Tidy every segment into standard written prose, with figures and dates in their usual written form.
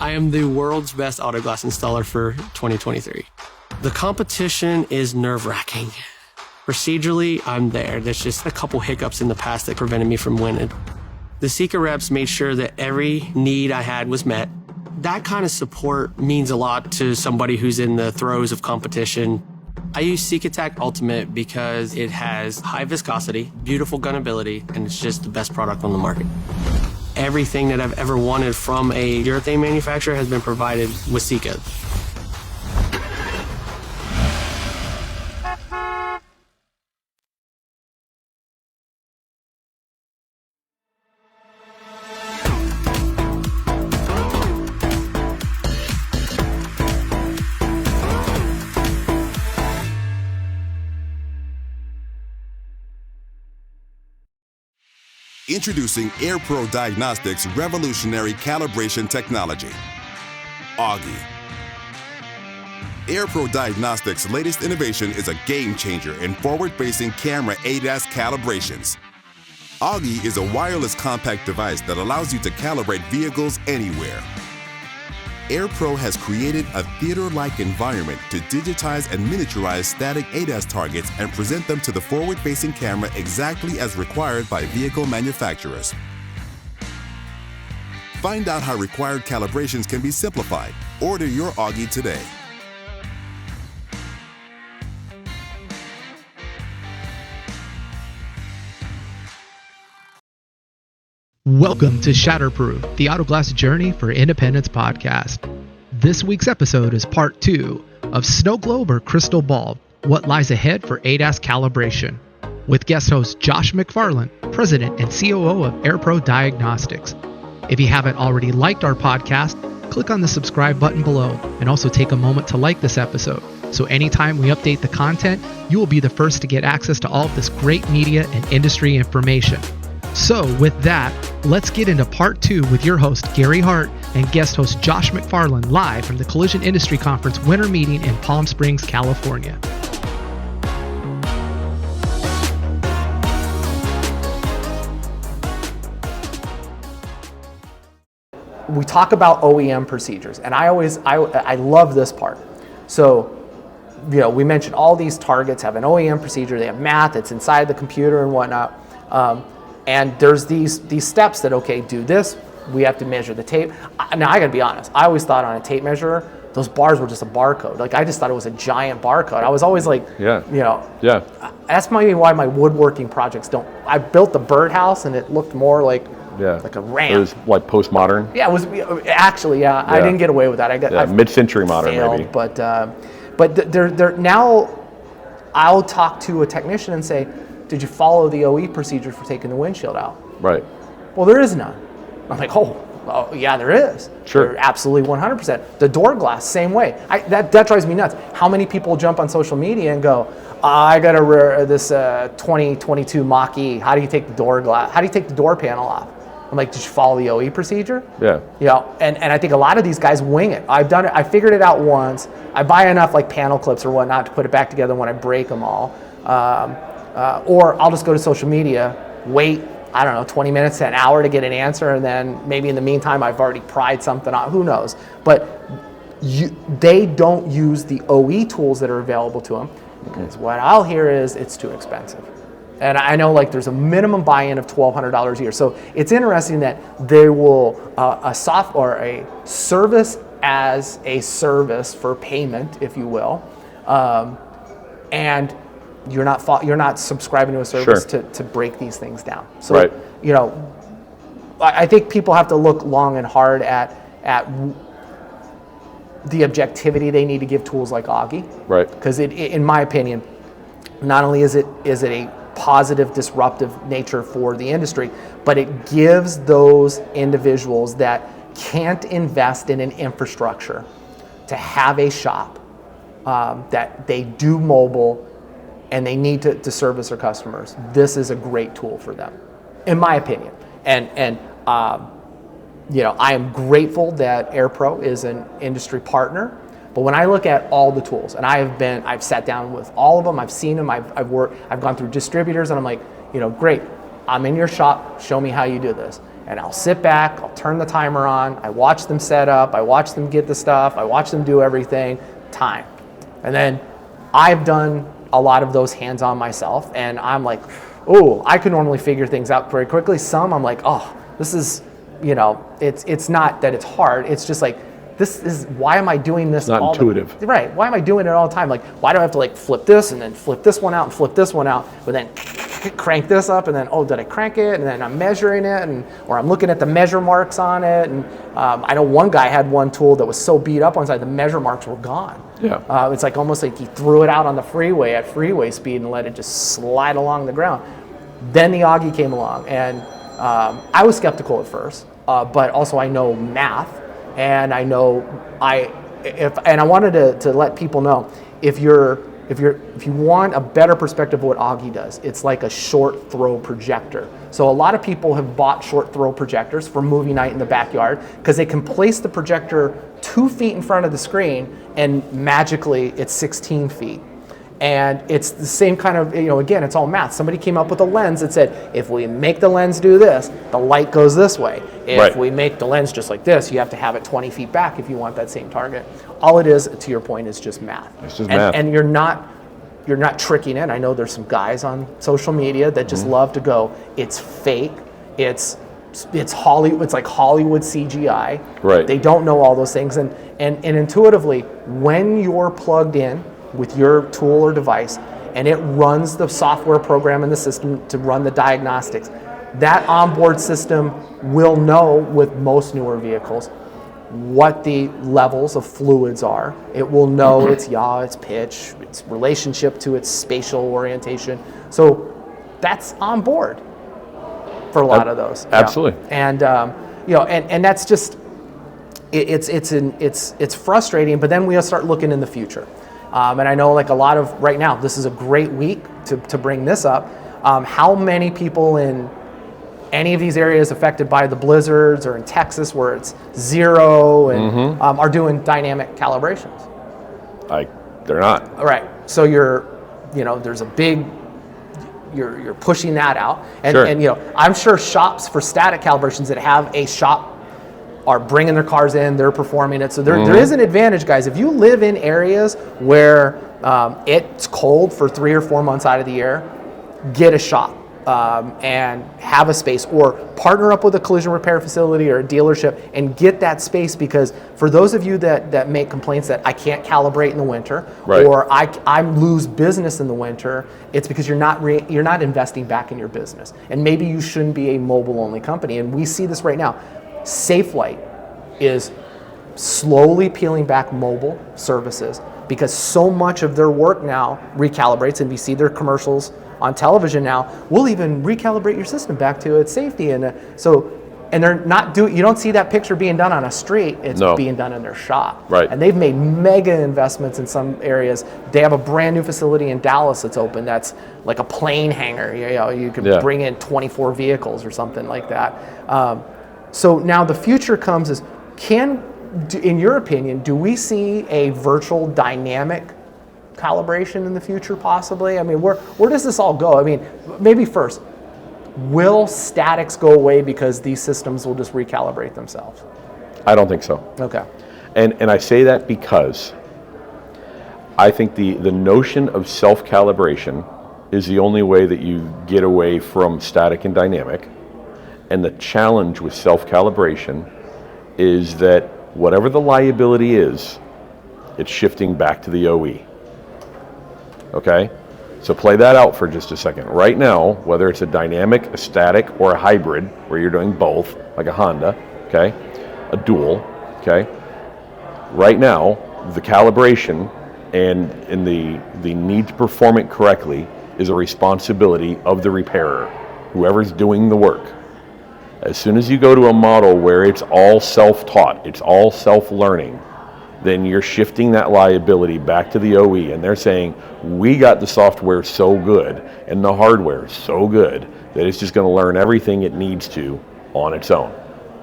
I am the world's best auto glass installer for 2023. The competition is nerve-wracking. Procedurally, I'm there. There's just a couple hiccups in the past that prevented me from winning. The Sika reps made sure that every need I had was met. That kind of support means a lot to somebody who's in the throes of competition. I use SikaTac Ultimate because it has high viscosity, beautiful gunability, and it's just the best product on the market. Everything that I've ever wanted from a urethane manufacturer has been provided with Sika. Introducing AirPro Diagnostics' revolutionary calibration technology, Augie. AirPro Diagnostics' latest innovation is a game changer in forward-facing camera ADAS calibrations. Augie is a wireless compact device that allows you to calibrate vehicles anywhere. AirPro has created a theater-like environment to digitize and miniaturize static ADAS targets and present them to the forward-facing camera exactly as required by vehicle manufacturers. Find out how required calibrations can be simplified. Order your Augie today. Welcome to Shatterproof, the Auto Glass Journey for Independence podcast. This week's episode is part 2 of Snow Globe or Crystal Ball, What Lies Ahead for ADAS Calibration, with guest host Josh McFarlin, President and COO of AirPro Diagnostics. If you haven't already liked our podcast, click on the subscribe button below and also take a moment to like this episode. So anytime we update the content, you will be the first to get access to all of this great media and industry information. So with that, let's get into part 2 with your host, Gary Hart, and guest host Josh McFarlin, live from the Collision Industry Conference winter meeting in Palm Springs, California. We talk about OEM procedures, and I love this part. So, we mentioned all these targets have an OEM procedure, they have math, it's inside the computer and whatnot. And there's these steps that, okay, do this, we have to measure the tape. Now, I gotta be honest, I always thought on a tape measure, those bars were just a barcode. Like, I just thought it was a giant barcode. I was always like, that's maybe why my woodworking projects don't. I built the birdhouse and it looked more like a ramp. It was like postmodern. Yeah, it was actually, I didn't get away with that. I mid-century modern failed, maybe. But they're now, I'll talk to a technician and say, did you follow the OE procedure for taking the windshield out? Right. Well, there is none. I'm like, oh yeah, there is. Sure. There, absolutely 100%. The door glass, same way. That drives me nuts. How many people jump on social media and go, I got this 2022 Mach-E. How do you take the door glass? How do you take the door panel off? I'm like, did you follow the OE procedure? Yeah. And I think a lot of these guys wing it. I've done it. I figured it out once. I buy enough like panel clips or whatnot to put it back together when I break them all. Or I'll just go to social media, wait, 20 minutes to an hour to get an answer, and then maybe in the meantime I've already pried something on, who knows. But they don't use the OE tools that are available to them, because what I'll hear is it's too expensive. And I know there's a minimum buy-in of $1,200 a year. So it's interesting that they will, a service as a service for payment, if you will, and you're not subscribing to a service to break these things down. So, right. I think people have to look long and hard at the objectivity they need to give tools like Augie. Right. Because in my opinion, not only is it a positive disruptive nature for the industry, but it gives those individuals that can't invest in an infrastructure to have a shop that they do mobile and they need to service their customers. This is a great tool for them, in my opinion. And I am grateful that AirPro is an industry partner. But when I look at all the tools, and I've sat down with all of them, I've seen them, I've gone through distributors, and I'm like, great, I'm in your shop, show me how you do this. and I'll sit back, I'll turn the timer on, I watch them set up, I watch them get the stuff, I watch them do everything, time. And then I've done a lot of those hands-on myself, and I'm like, oh, I can normally figure things out very quickly. Some I'm like, oh, this is, it's not that it's hard, it's just like, this is, why am I doing this? It's not intuitive. Right, why am I doing it all the time? Like, why do I have to like flip this and then flip this one out and flip this one out, but then crank this up and then, oh, did I crank it? And then I'm measuring it, or I'm looking at the measure marks on it. And I know one guy had one tool that was so beat up on side, the measure marks were gone. Yeah. It's like almost like he threw it out on the freeway at freeway speed and let it just slide along the ground. Then the Augie came along, and I was skeptical at first, but also I know math. And I know I wanted to let people know, if you want a better perspective of what Augie does, it's like a short throw projector. So a lot of people have bought short throw projectors for movie night in the backyard because they can place the projector 2 feet in front of the screen and magically it's 16 feet. And it's the same kind of, again, it's all math. Somebody came up with a lens that said, if we make the lens do this, the light goes this way. If we make the lens just like this, you have to have it 20 feet back if you want that same target. All it is, to your point, is just math. It's just math. And you're not tricking it. I know there's some guys on social media that just love to go, it's fake, it's Hollywood, it's like Hollywood CGI. Right. They don't know all those things. And intuitively, when you're plugged in with your tool or device, and it runs the software program in the system to run the diagnostics, that onboard system will know, with most newer vehicles, what the levels of fluids are. It will know its yaw, its pitch, its relationship to its spatial orientation. So that's on board for a lot of those. Absolutely. And and that's just it's frustrating. But then we start looking in the future. And I know, like, a lot of right now, this is a great week to bring this up. How many people in any of these areas affected by the blizzards, or in Texas where it's 0 and are doing dynamic calibrations? They're not. All right. So there's a big, you're pushing that out, and Sure. and I'm sure shops for static calibrations that have a shop are bringing their cars in, they're performing it. So there is an advantage, guys. If you live in areas where it's cold for 3 or 4 months out of the year, get a shop and have a space, or partner up with a collision repair facility or a dealership and get that space. Because for those of you that make complaints that I can't calibrate in the winter, right, or I lose business in the winter, it's because you're not investing back in your business. And maybe you shouldn't be a mobile-only company. And we see this right now. SafeLight is slowly peeling back mobile services because so much of their work now recalibrates, and we see their commercials on television now. We'll even recalibrate your system back to its safety, and they're not you don't see that picture being done on a street. It's being done in their shop. Right. And they've made mega investments in some areas. They have a brand new facility in Dallas that's open. That's like a plane hangar. You could bring in 24 vehicles or something like that. So now the future comes is, in your opinion, do we see a virtual dynamic calibration in the future possibly? I mean, where does this all go? I mean, maybe first, will statics go away because these systems will just recalibrate themselves? I don't think so. Okay. And I say that because I think the notion of self-calibration is the only way that you get away from static and dynamic. And the challenge with self-calibration is that whatever the liability is, it's shifting back to the OE. Okay? So play that out for just a second. Right now, whether it's a dynamic, a static, or a hybrid, where you're doing both, like a Honda, okay? A dual, okay? Right now, the calibration and the need to perform it correctly is a responsibility of the repairer, whoever's doing the work. As soon as you go to a model where it's all self-taught, it's all self-learning, then you're shifting that liability back to the OE, and they're saying, we got the software so good and the hardware so good that it's just going to learn everything it needs to on its own.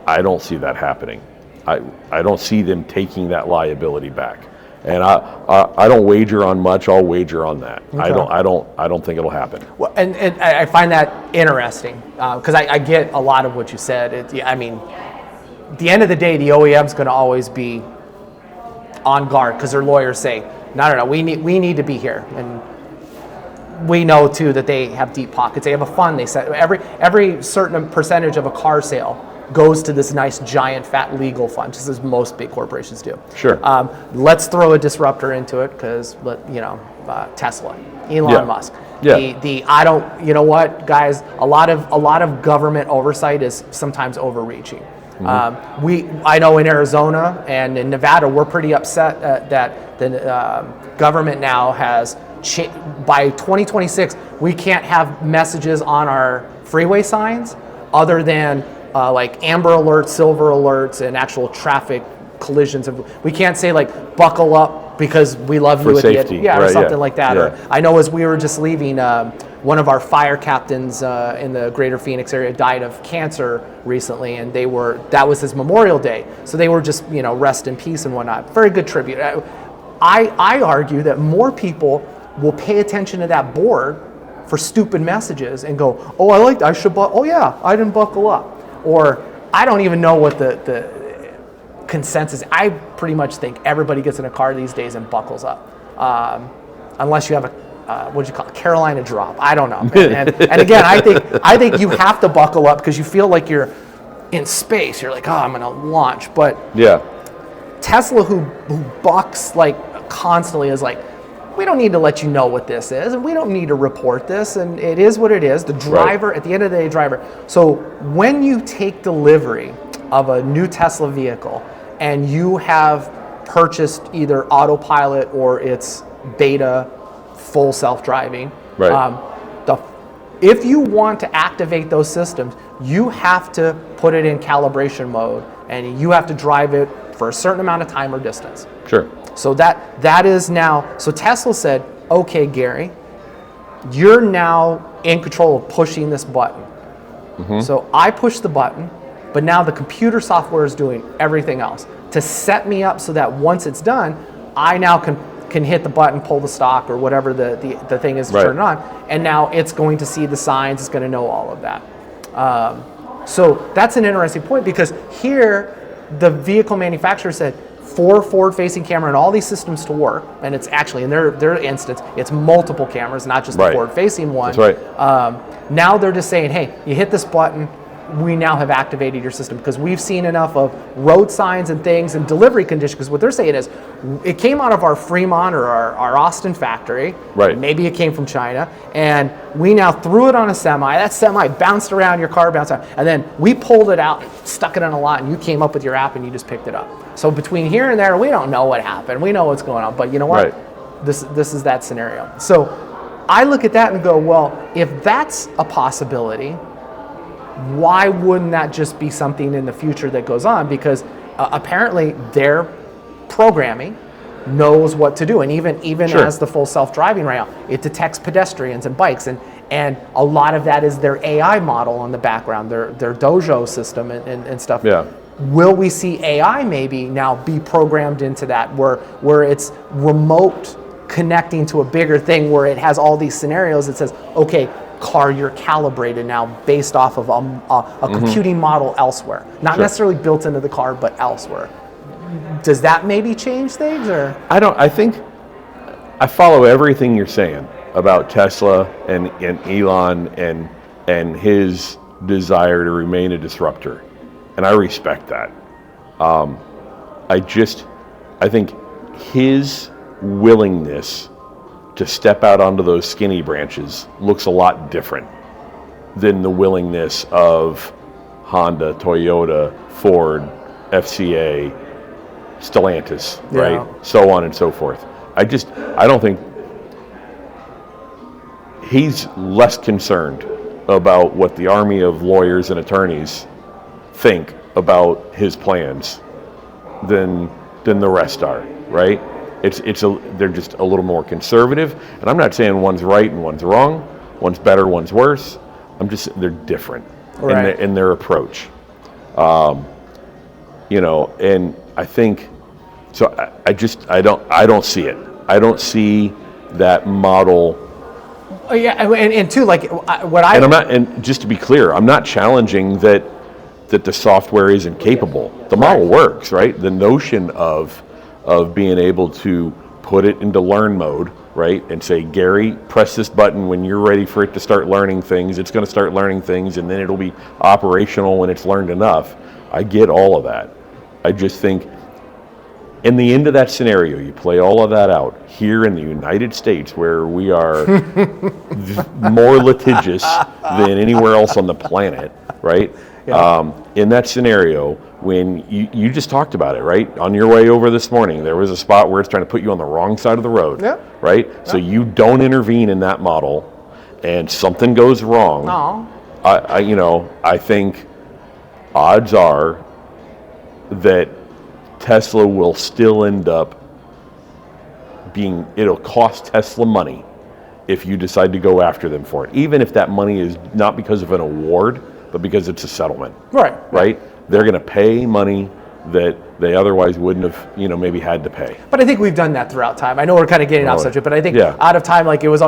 I don't see that happening. I don't see them taking that liability back. And I don't wager on much. I'll wager on that. Okay. I don't think it'll happen. Well, and I find that interesting, because I get a lot of what you said. I mean, at the end of the day, the OEM's going to always be on guard because their lawyers say, no, we need to be here. And we know too that they have deep pockets. They have a fund. They said every certain percentage of a car sale goes to this nice giant fat legal fund, just as most big corporations do. Sure. Let's throw a disruptor into it because Tesla, Elon Musk. Yeah. I don't, you know what, guys, a lot of government oversight is sometimes overreaching. I know in Arizona and in Nevada, we're pretty upset that the government now has, by 2026, we can't have messages on our freeway signs other than like amber alerts, silver alerts, and actual traffic collisions. We can't say like buckle up because we love you at safety. the end, or something like that. Yeah. Or I know as we were just leaving, one of our fire captains in the greater Phoenix area died of cancer recently, and that was his Memorial Day. So they were just, rest in peace and whatnot. Very good tribute. I argue that more people will pay attention to that board for stupid messages and go, oh, I didn't buckle up. Or I don't even know what the consensus. I pretty much think everybody gets in a car these days and buckles up, unless you have a Carolina drop. I don't know. And again, I think you have to buckle up because you feel like you're in space. You're like, oh, I'm going to launch. But Tesla, who bucks like constantly, is like, we don't need to let you know what this is, and we don't need to report this, and it is what it is. The driver, at the end of the day, driver. So when you take delivery of a new Tesla vehicle and you have purchased either autopilot or its beta full self-driving, if you want to activate those systems, you have to put it in calibration mode, and you have to drive it for a certain amount of time or distance. Sure. So that is now, so Tesla said, okay, Gary, you're now in control of pushing this button. So I push the button, but now the computer software is doing everything else to set me up so that once it's done, I now can hit the button, pull the stock or whatever the thing is to turn it on, and now it's going to see the signs, it's going to know all of that. So that's an interesting point, because here the vehicle manufacturer said, for forward-facing camera and all these systems to work, and it's actually in their instance, it's multiple cameras, not just the forward-facing one. That's right. Now they're just saying, hey, you hit this button, we now have activated your system, because we've seen enough of road signs and things and delivery conditions. Because what they're saying is, it came out of our Fremont or our Austin factory. Right. Maybe it came from China, and we now threw it on a semi. That semi bounced around, your car bounced out, and then we pulled it out, stuck it on a lot, and you came up with your app and you just picked it up. So between here and there, we don't know what happened. We know what's going on, but you know what? This is that scenario. So I look at that and go, well, if that's a possibility, why wouldn't that just be something in the future that goes on? Because apparently their programming knows what to do, and even as the full self-driving right now, it detects pedestrians and bikes, and a lot of that is their AI model in the background, their Dojo system and stuff. Yeah. Will we see AI maybe now be programmed into that, where it's remote connecting to a bigger thing, where it has all these scenarios that says, okay, car, you're calibrated now based off of a computing model elsewhere, not necessarily built into the car, but elsewhere. Does that maybe change things, or? I think I follow everything you're saying about Tesla and Elon and his desire to remain a disruptor, and I respect that. I think his willingness to step out onto those skinny branches looks a lot different than the willingness of Honda, Toyota, Ford, FCA, Stellantis, right? So on and so forth. I don't think he's less concerned about what the army of lawyers and attorneys think about his plans than the rest are, right? They're just a little more conservative, and I'm not saying one's right and one's wrong, one's better, one's worse. They're different in their approach. And I think so. I don't see it. I don't see that model Oh, yeah, and two, like what I... And I'm not, and just to be clear, I'm not challenging that the software isn't capable. The model works, right? The notion of being able to put it into learn mode, right? And say, Gary, press this button when you're ready for it to start learning things. It's going to start learning things, and then it'll be operational when it's learned enough. I get all of that. I just think in the end of that scenario, you play all of that out here in the United States, where we are more litigious than anywhere else on the planet, right? Yeah. In that scenario, when you just talked about it, right? On your way over this morning, there was a spot where it's trying to put you on the wrong side of the road, right? Yeah. So you don't intervene in that model, and something goes wrong. I think odds are that Tesla will still end up it'll cost Tesla money if you decide to go after them for it, even if that money is not because of an award, but because it's a settlement. Right? They're going to pay money that they otherwise wouldn't have, maybe had to pay. But I think we've done that throughout time. I know we're kind of getting off subject, but I think out of time, like it was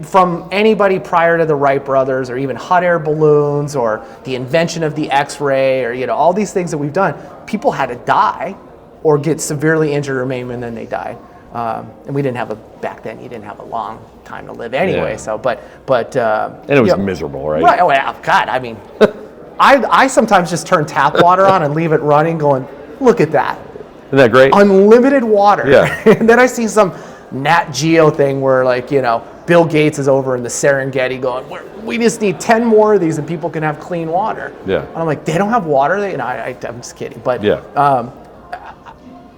from anybody prior to the Wright brothers, or even hot air balloons, or the invention of the X-ray, or all these things that we've done. People had to die or get severely injured or maimed, and then they died. And we didn't have back then. You didn't have a long time to live anyway. Yeah. So, but and it was miserable, right? Right. Oh yeah. God. I mean, I sometimes just turn tap water on and leave it running, going, look at that. Isn't that great? Unlimited water. Yeah. And then I see some Nat Geo thing where, like, Bill Gates is over in the Serengeti going, we just need 10 more of these and people can have clean water. Yeah. And I'm like, they don't have water? I'm just kidding. But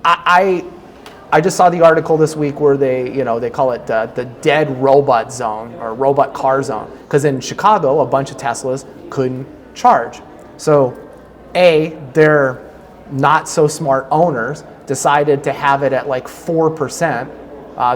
I just saw the article this week where they call it the dead robot zone, or robot car zone, because in Chicago a bunch of Teslas couldn't charge. So their not so smart owners decided to have it at like 4%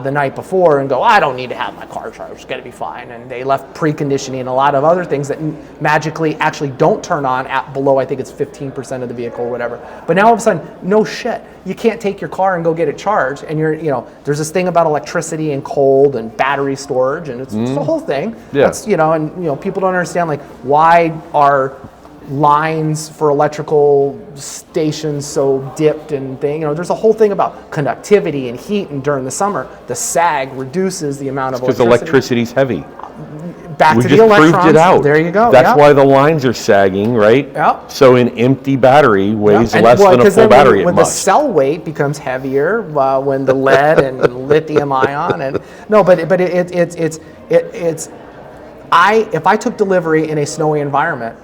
the night before and go, I don't need to have my car charged, it's going to be fine. And they left preconditioning and a lot of other things that magically actually don't turn on at below, I think it's 15% of the vehicle or whatever. But now all of a sudden, no shit, you can't take your car and go get it charged. And there's this thing about electricity and cold and battery storage, and it's the whole thing. Yeah. That's, people don't understand, like, why are lines for electrical stations so dipped and thing. There's a whole thing about conductivity and heat, and during the summer the sag reduces the amount of electricity. Because electricity's heavy. Back to the electrons. We just proved it out. There you go. That's why the lines are sagging, right? Yep. So an empty battery weighs less than a full battery. When the cell weight becomes heavier, when the lead and lithium ion if I took delivery in a snowy environment,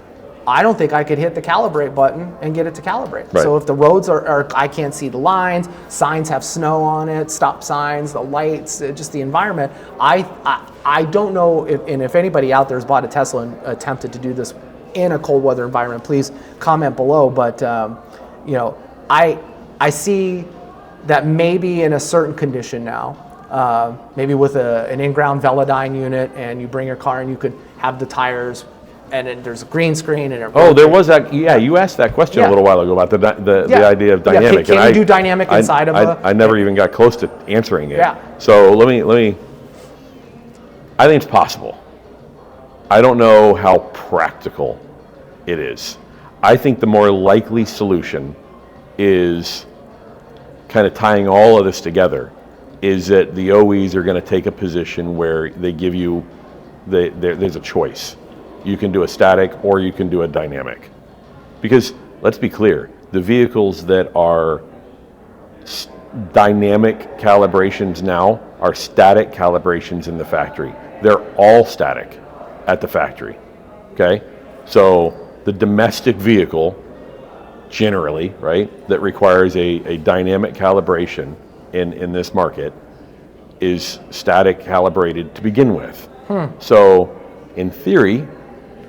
I don't think I could hit the calibrate button and get it to calibrate. Right. So if the roads are I can't see the lines, signs have snow on it, stop signs, the lights, just the environment. I don't know if anybody out there has bought a Tesla and attempted to do this in a cold weather environment. Please comment below. But I see that maybe in a certain condition now, maybe with an in-ground Velodyne unit, and you bring your car and you could have the tires, and then there's a green screen and everything. Oh, there was that. Yeah, you asked that question a little while ago about the idea of dynamic. Can you do dynamic inside of I never even got close to answering it. Yeah. So let me. I think it's possible. I don't know how practical it is. I think the more likely solution is kind of tying all of this together. Is that the OEs are going to take a position where they give you there's a choice. You can do a static or you can do a dynamic. Because let's be clear, the vehicles that are dynamic calibrations now are static calibrations in the factory. They're all static at the factory. Okay? So the domestic vehicle, generally, right, that requires a dynamic calibration in this market is static calibrated to begin with. So in theory,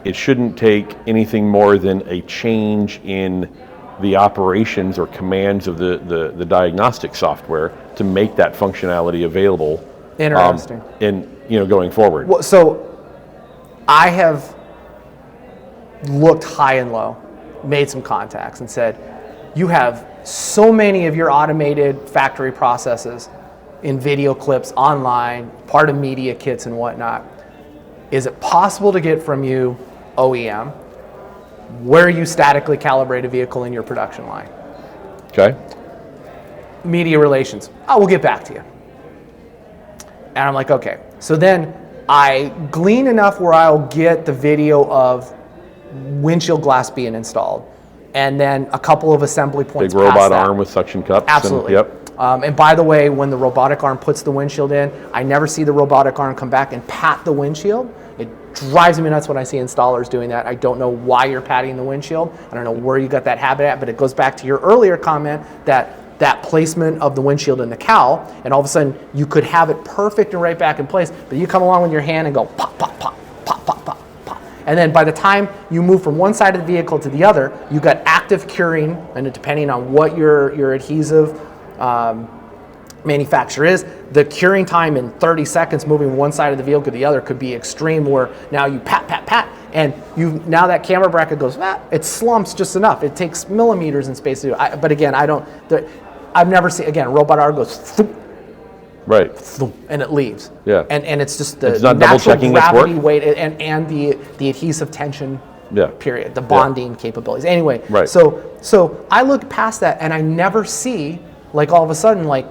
it shouldn't take anything more than a change in the operations or commands of the diagnostic software to make that functionality available. Interesting. Going forward. Well, so I have looked high and low, made some contacts, and said, you have so many of your automated factory processes in video clips online, part of media kits and whatnot. is it possible to get from you, OEM, where you statically calibrate a vehicle in your production line? Okay. Media relations. Oh, we'll get back to you. And I'm like, okay. So then I glean enough where I'll get the video of windshield glass being installed, and then a couple of assembly points. Big robot arm with suction cups. Absolutely. And by the way, when the robotic arm puts the windshield in, I never see the robotic arm come back and pat the windshield. It drives me nuts when I see installers doing that. I don't know why you're patting the windshield. I don't know where you got that habit at, but it goes back to your earlier comment that placement of the windshield in the cowl, and all of a sudden you could have it perfect and right back in place, but you come along with your hand and go pop, pop, pop, pop, pop, pop, pop. And then by the time you move from one side of the vehicle to the other, you got active curing, and depending on what your adhesive manufacturer is, the curing time in 30 seconds moving one side of the vehicle to the other could be extreme, where now you pat, pat, pat, and now that camera bracket goes, it slumps just enough. It takes millimeters in space to do it. But again, I've never seen, again, robot arm goes, thoop, right, thoop, and it leaves. Yeah. And it's just the it's not natural double-checking gravity its work. weight and the adhesive tension period, the bonding capabilities. Anyway, right. So I look past that and I never see, like, all of a sudden, like,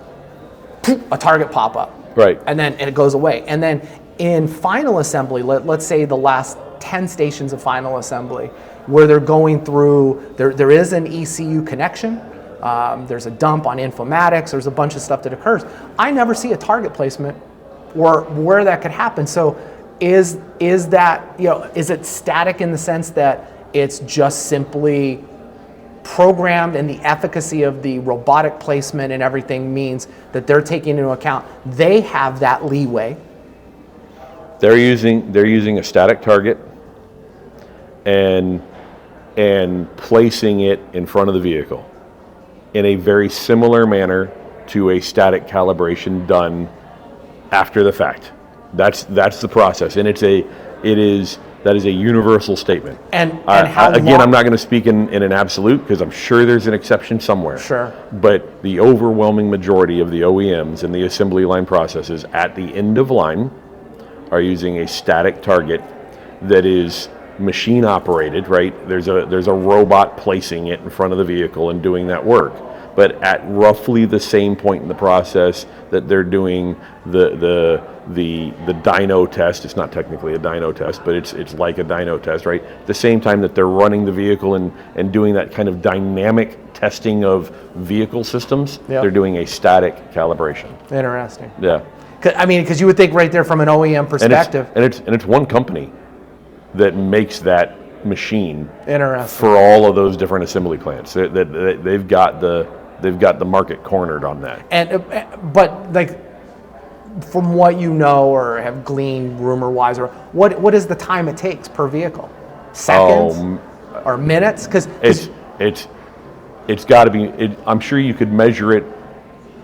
a target pop up. Right. And then it goes away. And then in final assembly, let's say the last 10 stations of final assembly, where they're going through, there is an ECU connection, there's a dump on informatics, there's a bunch of stuff that occurs. I never see a target placement or where that could happen. So is that, is it static in the sense that it's just simply programmed, and the efficacy of the robotic placement and everything means that they're taking into account they have that leeway? They're using a static target and placing it in front of the vehicle in a very similar manner to a static calibration done after the fact. That's the process, and that is a universal statement. And how again, I'm not going to speak in an absolute, because I'm sure there's an exception somewhere. Sure. But the overwhelming majority of the OEMs and the assembly line processes at the end of line are using a static target that is machine operated, right? There's a robot placing it in front of the vehicle and doing that work. But at roughly the same point in the process that they're doing the dyno test, it's not technically a dyno test, but it's like a dyno test, right? At the same time that they're running the vehicle and doing that kind of dynamic testing of vehicle systems, they're doing a static calibration. Interesting. Yeah. Because you would think right there from an OEM perspective. And it's one company that makes that machine. Interesting. For all of those different assembly plants. They've got the market cornered on that. But like, from what you know or have gleaned rumor-wise, or what is the time it takes per vehicle? Seconds or minutes? Because it's got to be. I'm sure you could measure it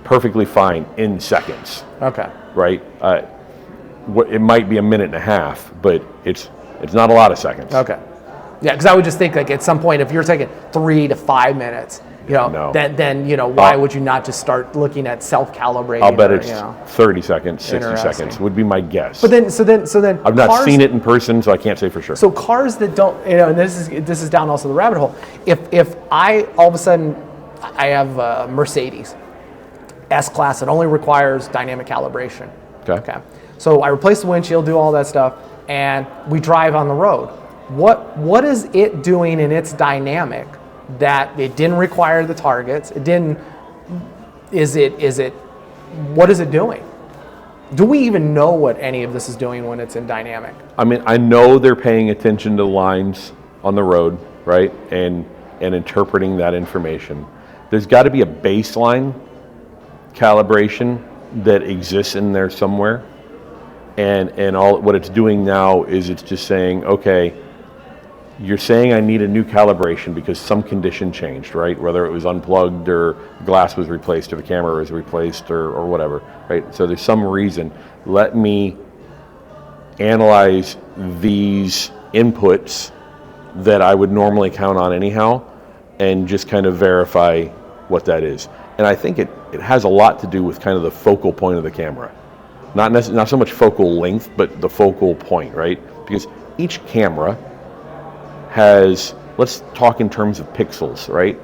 perfectly fine in seconds. Okay. Right. It might be a minute and a half, but it's not a lot of seconds. Okay. Yeah, because I would just think, like, at some point, if you're taking 3 to 5 minutes, then why would you not just start looking at self-calibrating? I'll bet it's 30 seconds, 60 seconds would be my guess. But then, so then I've not seen it in person, so I can't say for sure. So cars that don't, and this is down also the rabbit hole. If I all of a sudden I have a Mercedes S-Class that only requires dynamic calibration. Okay. So I replace the windshield, do all that stuff, and we drive on the road. What is it doing in its dynamic that it didn't require the targets? It didn't. What is it doing? Do we even know what any of this is doing when it's in dynamic? I mean, I know they're paying attention to lines on the road, right, and interpreting that information. There's got to be a baseline calibration that exists in there somewhere, and all what it's doing now is it's just saying, okay, you're saying I need a new calibration because some condition changed, right? Whether it was unplugged or glass was replaced or the camera was replaced or whatever, right? So there's some reason. Let me analyze these inputs that I would normally count on anyhow and just kind of verify what that is. And I think it has a lot to do with kind of the focal point of the camera. not so much focal length, but the focal point, right? Because each camera has, let's talk in terms of pixels, right?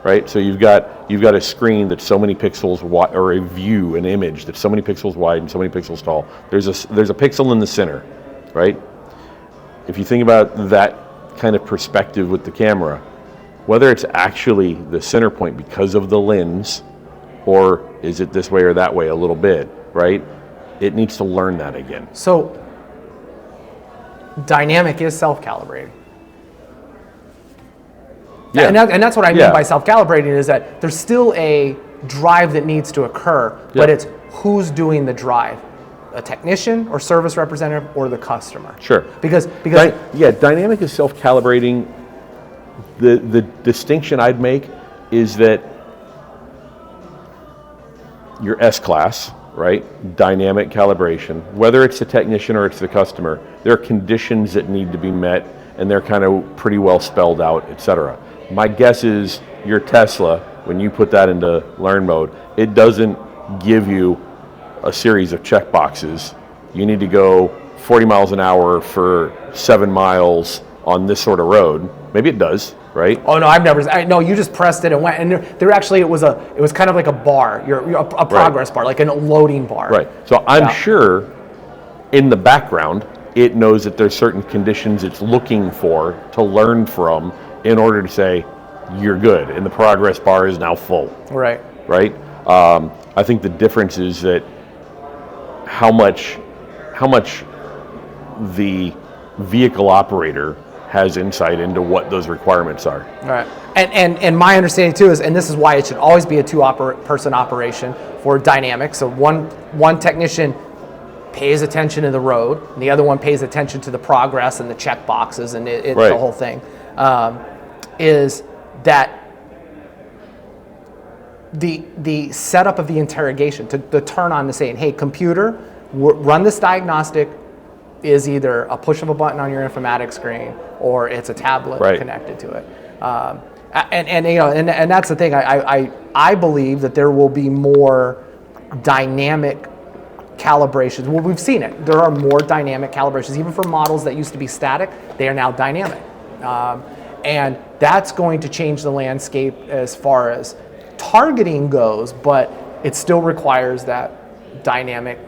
Right. So you've got a screen that's so many pixels wide, or a view, an image that's so many pixels wide and so many pixels tall. There's a pixel in the center, right? If you think about that kind of perspective with the camera, whether it's actually the center point because of the lens, or is it this way or that way a little bit, right? It needs to learn that again. So dynamic is self-calibrating. Yeah. And that's what I mean by self-calibrating, is that there's still a drive that needs to occur, but it's who's doing the drive, a technician or service representative or the customer. Sure. Because dynamic is self-calibrating. The distinction I'd make is that your S-class, right, dynamic calibration, whether it's the technician or it's the customer, there are conditions that need to be met, and they're kind of pretty well spelled out, et cetera. My guess is your Tesla, when you put that into learn mode, it doesn't give you a series of check boxes. You need to go 40 miles an hour for 7 miles on this sort of road. Maybe it does, right? Oh no, no, you just pressed it and went, and there actually it was kind of like a bar, a progress bar, like a loading bar. Right. So I'm sure in the background it knows that there's certain conditions it's looking for to learn from in order to say you're good, and the progress bar is now full. Right. Right. I think the difference is that how much the vehicle operator has insight into what those requirements are. All right. And my understanding too is, and this is why it should always be a two-person operation for dynamic. So one technician pays attention to the road, and the other one pays attention to the progress and the check boxes and the whole thing. Is that the setup of the interrogation, to turn on to saying, hey, computer, run this diagnostic, is either a push of a button on your informatics screen or it's a tablet connected to it. And that's the thing. I believe that there will be more dynamic calibrations. Well, we've seen it. There are more dynamic calibrations, even for models that used to be static. They are now dynamic, and that's going to change the landscape as far as targeting goes. But it still requires that dynamic.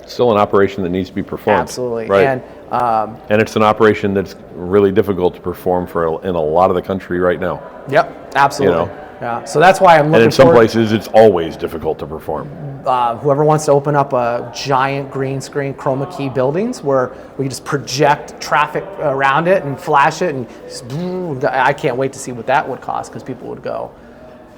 Still an operation that needs to be performed. Absolutely. Right. And it's an operation that's really difficult to perform in a lot of the country right now. Yep, absolutely. Yeah. So that's why I'm looking. And in some places, it's always difficult to perform. Whoever wants to open up a giant green screen chroma key buildings where we can just project traffic around it and flash it, and just, I can't wait to see what that would cost, because people would go,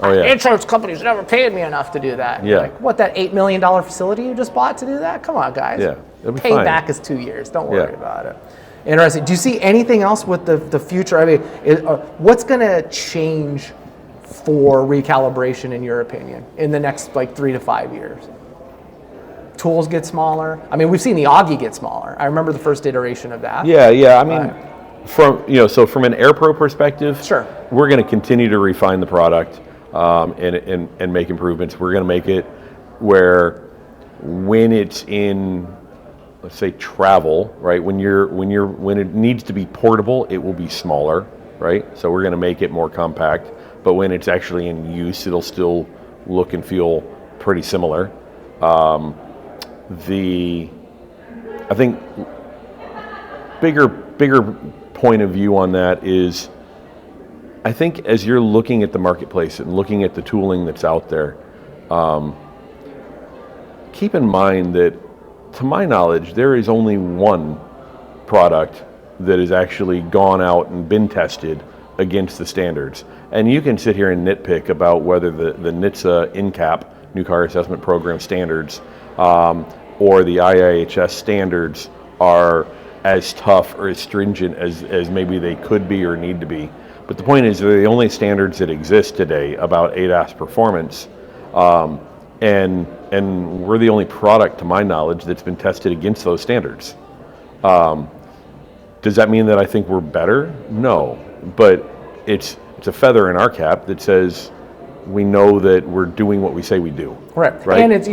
oh yeah, insurance companies never paid me enough to do that. Yeah. Like, what, that $8 million facility you just bought to do that? Come on, guys. Yeah, it'll be fine. Payback is 2 years. Don't worry about it. Interesting. Do you see anything else with the future? I mean, what's going to change for recalibration, in your opinion, in the next 3 to 5 years? Tools get smaller. I mean, we've seen the Augie get smaller. I remember the first iteration of that. Yeah. I mean, from an AirPro perspective, sure, we're going to continue to refine the product and make improvements. We're going to make it where when it's in, let's say, travel, right? When it needs to be portable, it will be smaller, right? So we're going to make it more compact. But when it's actually in use, it'll still look and feel pretty similar. I think bigger point of view on that is, I think as you're looking at the marketplace and looking at the tooling that's out there, keep in mind that, to my knowledge, there is only one product that has actually gone out and been tested against the standards. And you can sit here and nitpick about whether the NHTSA NCAP, New Car Assessment Program standards, or the IIHS standards are as tough or as stringent as maybe they could be or need to be. But the point is, they're the only standards that exist today about ADAS performance, and we're the only product, to my knowledge, that's been tested against those standards. Does that mean that I think we're better? No, but it's a feather in our cap that says we know that we're doing what we say we do. Right. And it's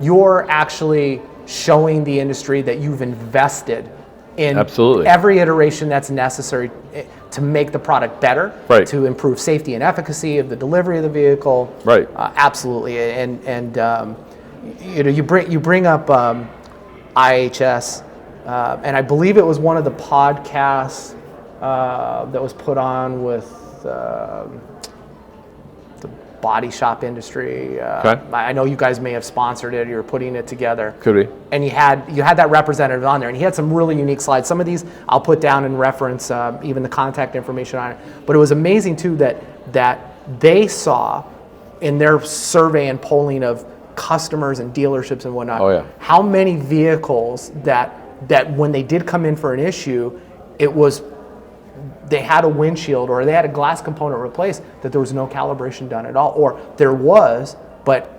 you're actually showing the industry that you've invested in Absolutely. every iteration that's necessary to make the product better, Right. to improve safety and efficacy of the delivery of the vehicle. Right. Absolutely, and you bring up IHS, and I believe it was one of the podcasts that was put on with the body shop industry. Okay. I know you guys may have sponsored it. You were putting it together. Could be. And you had that representative on there, and he had some really unique slides. Some of these I'll put down and reference even the contact information on it. But it was amazing too that they saw in their survey and polling of customers and dealerships and whatnot, Oh, yeah. how many vehicles that when they did come in for an issue, it was they had a windshield or they had a glass component replaced, that there was no calibration done at all, or there was, but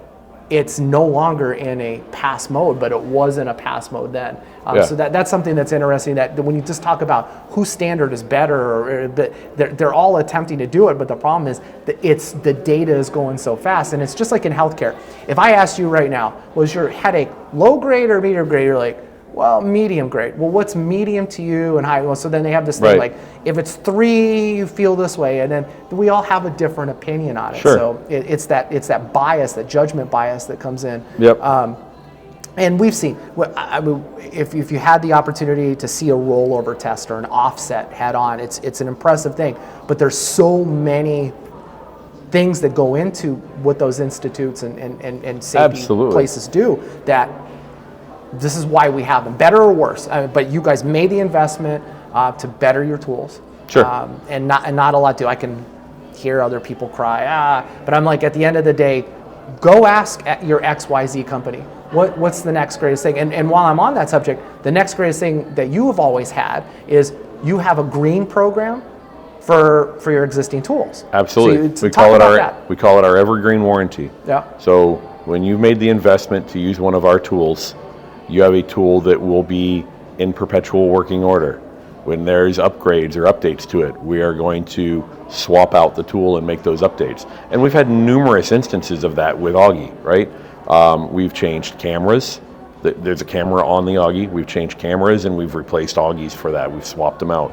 it's no longer in a pass mode, but it was in a pass mode then. Yeah. So that's something that's interesting, that when you just talk about whose standard is better, they're all attempting to do it, but the problem is that the data is going so fast, and it's just like in healthcare. If I asked you right now, was your headache low grade or medium grade, you're like, well, medium grade. Well, what's medium to you and high? Well, so then they have this thing Right. like, if it's 3, you feel this way, and then we all have a different opinion on it. Sure. So it's that bias, that judgment bias that comes in. Yep. And we've seen, if you had the opportunity to see a rollover test or an offset head on, it's an impressive thing. But there's so many things that go into what those institutes and safety Absolutely. places do, that this is why we have them, better or worse. But you guys made the investment to better your tools. Sure. And not a lot to. I can hear other people cry, but I'm like, at the end of the day, go ask at your XYZ company, what's the next greatest thing? And while I'm on that subject, the next greatest thing that you have always had is you have a green program for your existing tools. Absolutely. So we call it that. we call it our evergreen warranty. Yeah. So when you've made the investment to use one of our tools, you have a tool that will be in perpetual working order. When there's upgrades or updates to it, we are going to swap out the tool and make those updates. And we've had numerous instances of that with Augie, right? We've changed cameras. There's a camera on the Augie. We've changed cameras and we've replaced Augies for that. We've swapped them out.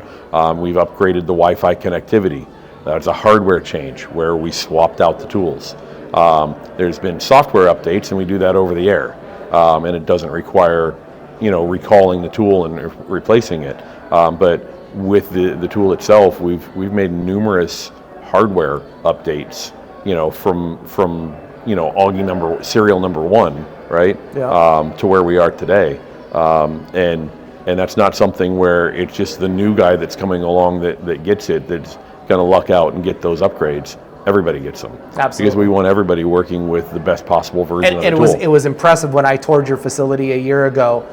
We've upgraded the Wi-Fi connectivity. That's a hardware change where we swapped out the tools. There's been software updates, and we do that over the air. And it doesn't require, recalling the tool and replacing it. But with the tool itself, we've made numerous hardware updates, from Augie serial number 1, right? Yeah. To where we are today. And that's not something where it's just the new guy that's coming along that gets it, that's going to luck out and get those upgrades. Everybody gets them. Absolutely. Because we want everybody working with the best possible version of the and tool. it was impressive when I toured your facility a year ago,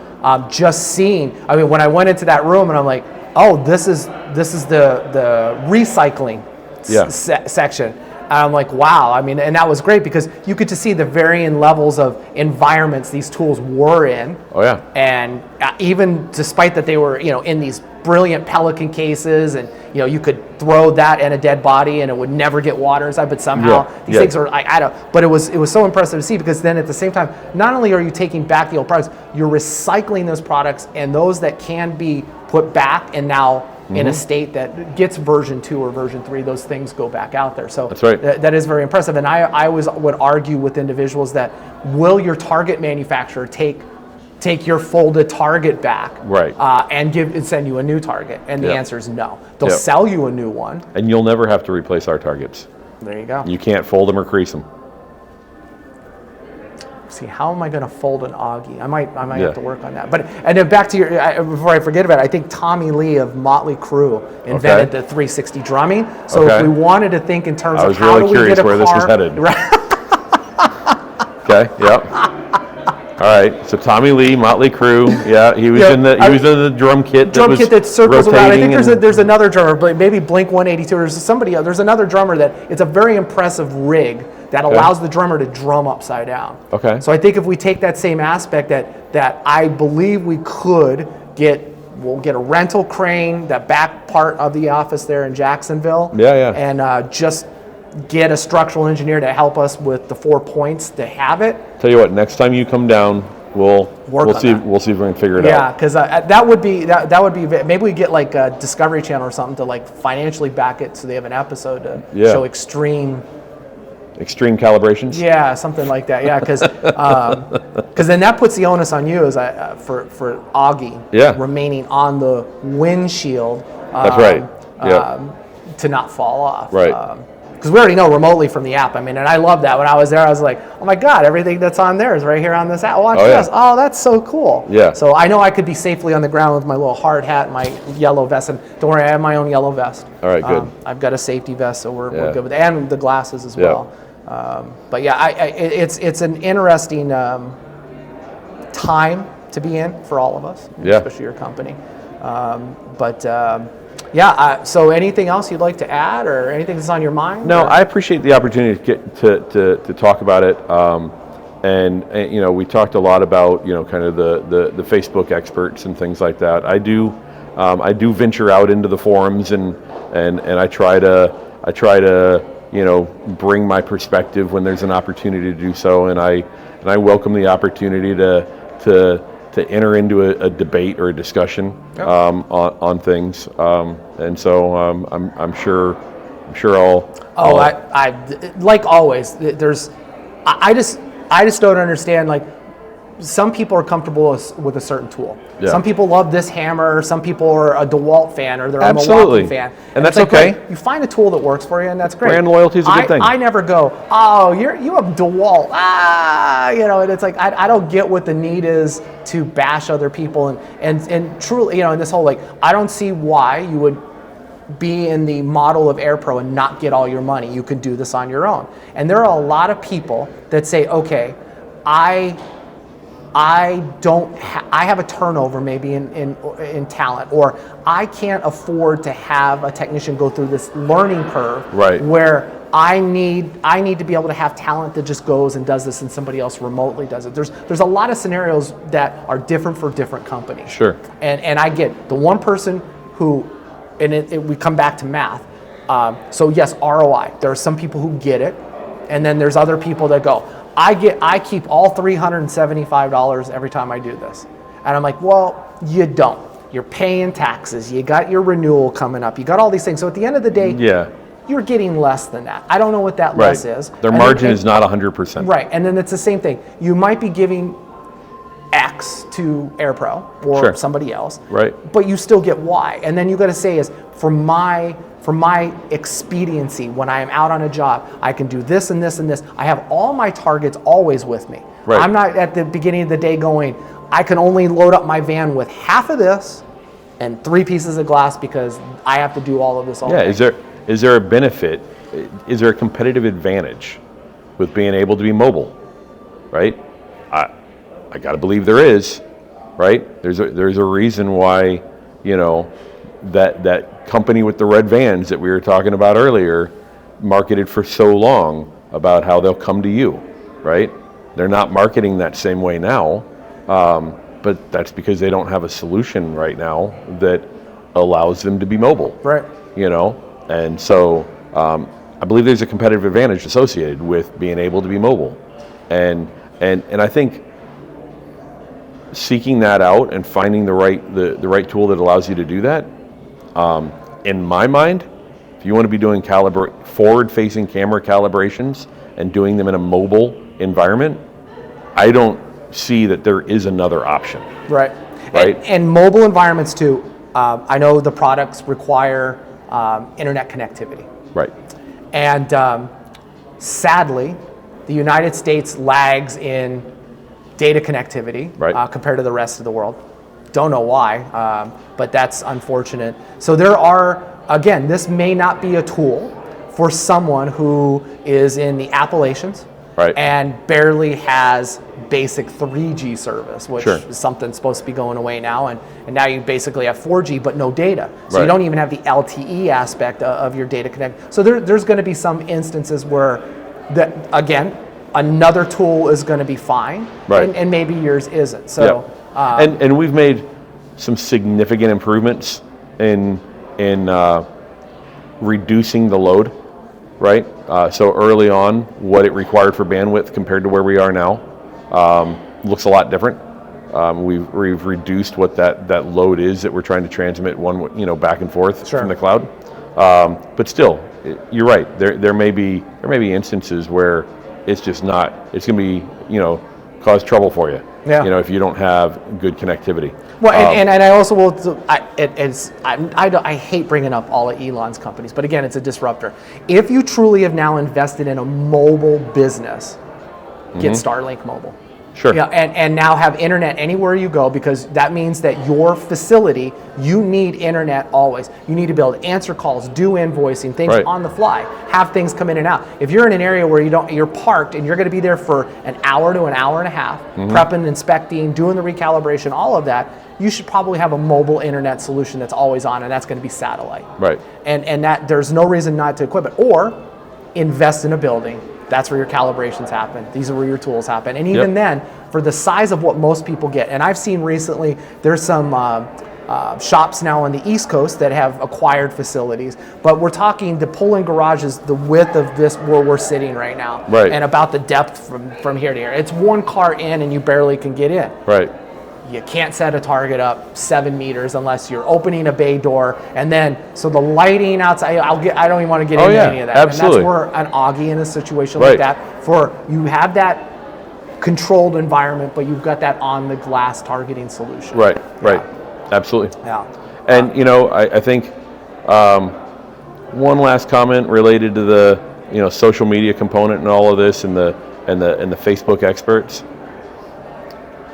just seeing, when I went into that room and I'm like, oh, this is the recycling Yeah. section. And I'm like, wow. And that was great because you could just see the varying levels of environments these tools were in. Oh yeah. And even despite that they were, in these brilliant Pelican cases, and you could throw that in a dead body and it would never get water inside, but somehow these things are, I don't. But it was so impressive to see, because then at the same time, not only are you taking back the old products, you're recycling those products, and those that can be put back and now in a state that gets version 2 or version 3, those things go back out there. So that's right. That is very impressive. And I always would argue with individuals that, will your target manufacturer take your folded target back, right, and send you a new target? And the answer is no. They'll Yep. sell you a new one. And you'll never have to replace our targets. There you go. You can't fold them or crease them. See, how am I going to fold an Augie? I might have to work on that. But and then back to your, before I forget about it, I think Tommy Lee of Motley Crue invented the 360 drumming. So if we wanted to think in terms of how do we get a car, where this was headed. Right. Okay. Yep. All right. So Tommy Lee, Motley Crue. Yeah, he was in the drum kit. That circles around. I think rotating there's another drummer, but maybe Blink 182 or somebody else. There's another drummer that it's a very impressive rig that allows the drummer to drum upside down. Okay. So I think if we take that same aspect, that I believe we could we'll get a rental crane, that back part of the office there in Jacksonville. Yeah. And just get a structural engineer to help us with the 4 points to have it. Tell you what, next time you come down We'll Work on see. that. We'll see if we can figure it Yeah, out. because that would be maybe we get like a Discovery Channel or something to like financially back it, so they have an episode to show extreme calibrations. Yeah, something like that. Yeah, because then that puts the onus on you as for Augie remaining on the windshield. That's right. To not fall off. Right. Because we already know remotely from the app. I mean, and I love that. When I was there, I was like, oh my God, everything that's on there is right here on this app. Watch this. Oh, that's so cool. Yeah. So I know I could be safely on the ground with my little hard hat and my yellow vest. And don't worry, I have my own yellow vest. All right, good. I've got a safety vest, so we're good with that. And the glasses as well. But yeah, it's an interesting time to be in for all of us, especially your company. So anything else you'd like to add, or anything that's on your mind? No, I appreciate the opportunity to get to talk about it. And you know, we talked a lot about, you know, kind of the Facebook experts and things like that. I do venture out into the forums and I try to you know, bring my perspective when there's an opportunity to do so, and I welcome the opportunity to enter into a debate or a discussion on things, and so I'm sure I'll. I like always. I just don't understand, like, some people are comfortable with a certain tool. Yeah. Some people love this hammer. Some people are a DeWalt fan, or they're a Milwaukee fan. And that's like, okay. Great. You find a tool that works for you, and that's great. Brand loyalty is a good thing. I never go, oh, you have DeWalt. You know, and it's like, I don't get what the need is to bash other people. And truly, you know, in this whole, like, I don't see why you would be in the model of AirPro and not get all your money. You can do this on your own. And there are a lot of people that say, okay, I have a turnover maybe in talent, or I can't afford to have a technician go through this learning curve where I need to be able to have talent that just goes and does this and somebody else remotely does it. There's a lot of scenarios that are different for different companies. Sure. And I get the one person who, and we come back to math. So yes, ROI. There are some people who get it, and then there's other people that go, I keep all $375 every time I do this. And I'm like, well, you don't. You're paying taxes. You got your renewal coming up. You got all these things. So at the end of the day, you're getting less than that. I don't know what that less is. Their margin is not 100%. Right. And then it's the same thing. You might be giving X to AirPro or somebody else. Right. But you still get Y. And then you got to say is, for my expediency, when I am out on a job, I can do this and this and this. I have all my targets always with me. Right. I'm not at the beginning of the day going, I can only load up my van with half of this and 3 pieces of glass because I have to do all of this all day. Is there a benefit? Is there a competitive advantage with being able to be mobile? Right? I got to believe there is. Right? There's a reason why, you know, that company with the red vans that we were talking about earlier marketed for so long about how they'll come to you, right? They're not marketing that same way now, but that's because they don't have a solution right now that allows them to be mobile, right? You know, and so I believe there's a competitive advantage associated with being able to be mobile, and I think seeking that out and finding the right tool that allows you to do that. In my mind, if you want to be doing forward-facing camera calibrations and doing them in a mobile environment, I don't see that there is another option. Right. Right. And mobile environments too. I know the products require internet connectivity. Right. And sadly, the United States lags in data connectivity compared to the rest of the world. Don't know why, but that's unfortunate. So there are, again, this may not be a tool for someone who is in the Appalachians and barely has basic 3G service, which is something supposed to be going away now. And now you basically have 4G, but no data. So you don't even have the LTE aspect of your data connect. So there's going to be some instances where, again, another tool is going to be fine, and maybe yours isn't. So. And we've made some significant improvements in reducing the load, right? So early on, what it required for bandwidth compared to where we are now, looks a lot different. We've reduced what that load is that we're trying to transmit back and forth from the cloud. But still, you're right. There may be instances where it's just not. It's going to be cause trouble for you. Yeah. If you don't have good connectivity. Well, and I also will. I hate bringing up all of Elon's companies, but again, it's a disruptor. If you truly have now invested in a mobile business, get Starlink Mobile. Sure. Yeah, and now have internet anywhere you go, because that means that your facility, you need internet always. You need to be able to answer calls, do invoicing, things on the fly, have things come in and out. If you're in an area where you're parked and you're going to be there for an hour to an hour and a half, prepping, inspecting, doing the recalibration, all of that, you should probably have a mobile internet solution that's always on, and that's going to be satellite. Right. And that there's no reason not to equip it, or invest in a building. That's where your calibrations happen. These are where your tools happen. And even then, for the size of what most people get, and I've seen recently, there's some shops now on the East Coast that have acquired facilities, but we're talking the pull-in garages, the width of this where we're sitting right now, and about the depth from here to here. It's one car in and you barely can get in. Right. You can't set a target up 7 meters unless you're opening a bay door, and then so the lighting outside. I don't even want to get into any of that. Absolutely. And that's where an Augie in a situation like that, for you have that controlled environment, but you've got that on the glass targeting solution. Right. Absolutely. Yeah. And I think one last comment related to the social media component and all of this, and the Facebook experts.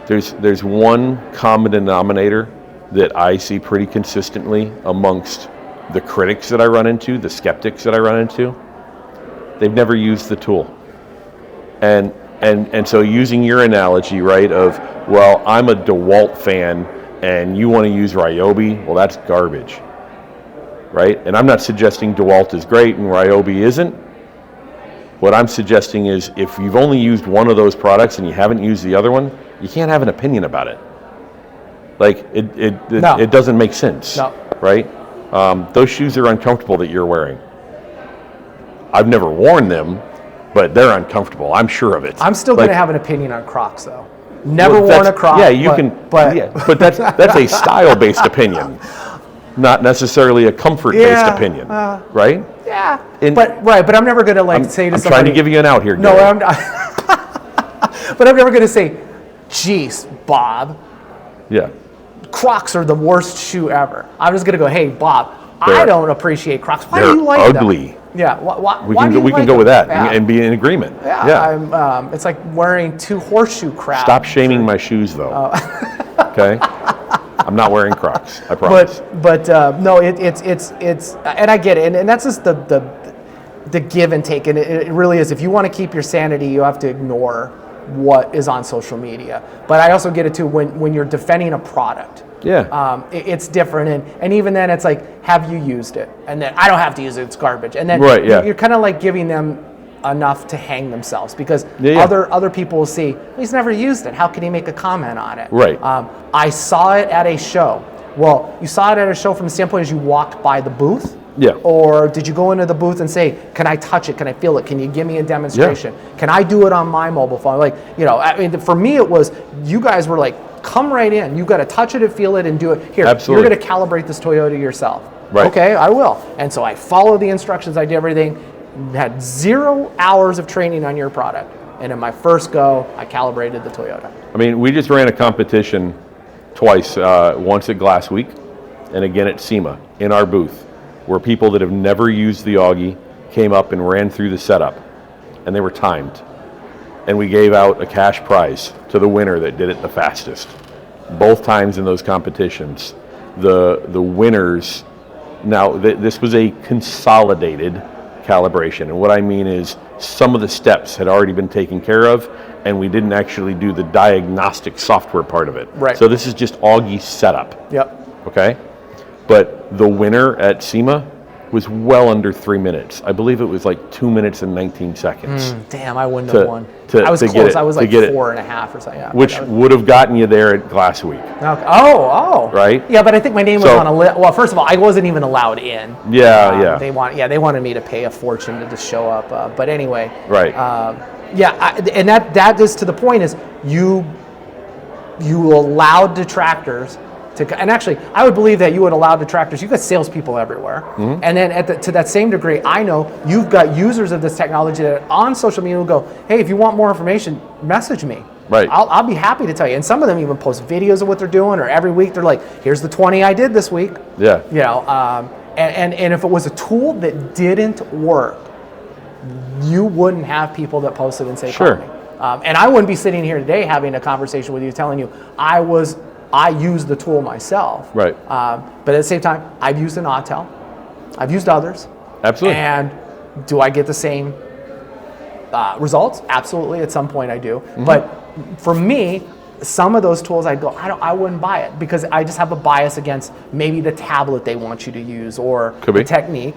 There's one common denominator that I see pretty consistently amongst the critics that I run into, the skeptics that I run into. They've never used the tool. And so using your analogy, right, of, well, I'm a DeWalt fan and you want to use Ryobi, well, that's garbage, right? And I'm not suggesting DeWalt is great and Ryobi isn't. What I'm suggesting is if you've only used one of those products and you haven't used the other one, you can't have an opinion about it. Like, it doesn't make sense, right? Those shoes are uncomfortable that you're wearing. I've never worn them, but they're uncomfortable. I'm sure of it. I'm still going to have an opinion on Crocs, though. Never worn a Croc. Yeah, you can. But that's a style-based opinion, not necessarily a comfort-based opinion, right? Yeah. But I'm never going to say to somebody. I'm trying to give you an out here, Gary. No, I'm not. But I'm never going to say, "Geez, Bob." Yeah. Crocs are the worst shoe ever. I'm just going to go, "Hey, Bob, I don't appreciate Crocs. Why do you like them?" They're ugly. Yeah. We can go with that and be in agreement. Yeah. It's like wearing 2 horseshoe crabs. Stop shaming my shoes, though. Okay. I'm not wearing Crocs. I promise. But no, it's and I get it, and that's just the give and take, and it really is. If you want to keep your sanity, you have to ignore what is on social media. But I also get it too when you're defending a product. Yeah. It's different, and even then it's like, have you used it? And then I don't have to use it, it's garbage. And then you're kind of like giving them enough to hang themselves, because other people will see, he's never used it, how can he make a comment on it? Right. I saw it at a show. Well, you saw it at a show from the standpoint as you walked by the booth? Yeah. Or did you go into the booth and say, can I touch it? Can I feel it? Can you give me a demonstration? Yeah. Can I do it on my mobile phone? Like, I mean, for me, it was, you guys were like, come right in. You've got to touch it and feel it and do it. Here, absolutely. You're going to calibrate this Toyota yourself. Right. Okay, I will. And so I followed the instructions. I did everything. Had 0 hours of training on your product. And in my first go, I calibrated the Toyota. I mean, we just ran a competition twice, once at Glass Week and again at SEMA in our booth, where people that have never used the Augie came up and ran through the setup, and they were timed. And we gave out a cash prize to the winner that did it the fastest. Both times in those competitions, the winners, now this was a consolidated calibration. And what I mean is some of the steps had already been taken care of, and we didn't actually do the diagnostic software part of it. Right. So this is just Augie setup. Yep. Okay? But the winner at SEMA was well under 3 minutes. I believe it was like 2 minutes and 19 seconds. Damn, I wouldn't have won. I was close. It, I was like 4.5 or something. Yeah, which would have gotten you there at Glass Week. Okay. Oh. Right? Yeah, but I think my name was on a list. Well, first of all, I wasn't even allowed in. Yeah. They wanted me to pay a fortune to just show up. But anyway. Right. And that is to the point is you you allowed detractors and actually, I would believe that you would allow detractors. You've got salespeople everywhere, and then to that same degree, I know you've got users of this technology that on social media will go, "Hey, if you want more information, message me. Right. I'll be happy to tell you." And some of them even post videos of what they're doing, or every week they're like, "Here's the 20 I did this week." Yeah. You know, and if it was a tool that didn't work, you wouldn't have people that posted and say, Sure. "Call me." And I wouldn't be sitting here today having a conversation with you, telling you I use the tool myself. Right. But at the same time, I've used an Autel. I've used others. Absolutely. And do I get the same results? Absolutely. At some point I do. But for me, some of those tools I wouldn't buy it because I just have a bias against maybe the tablet they want you to use or the technique.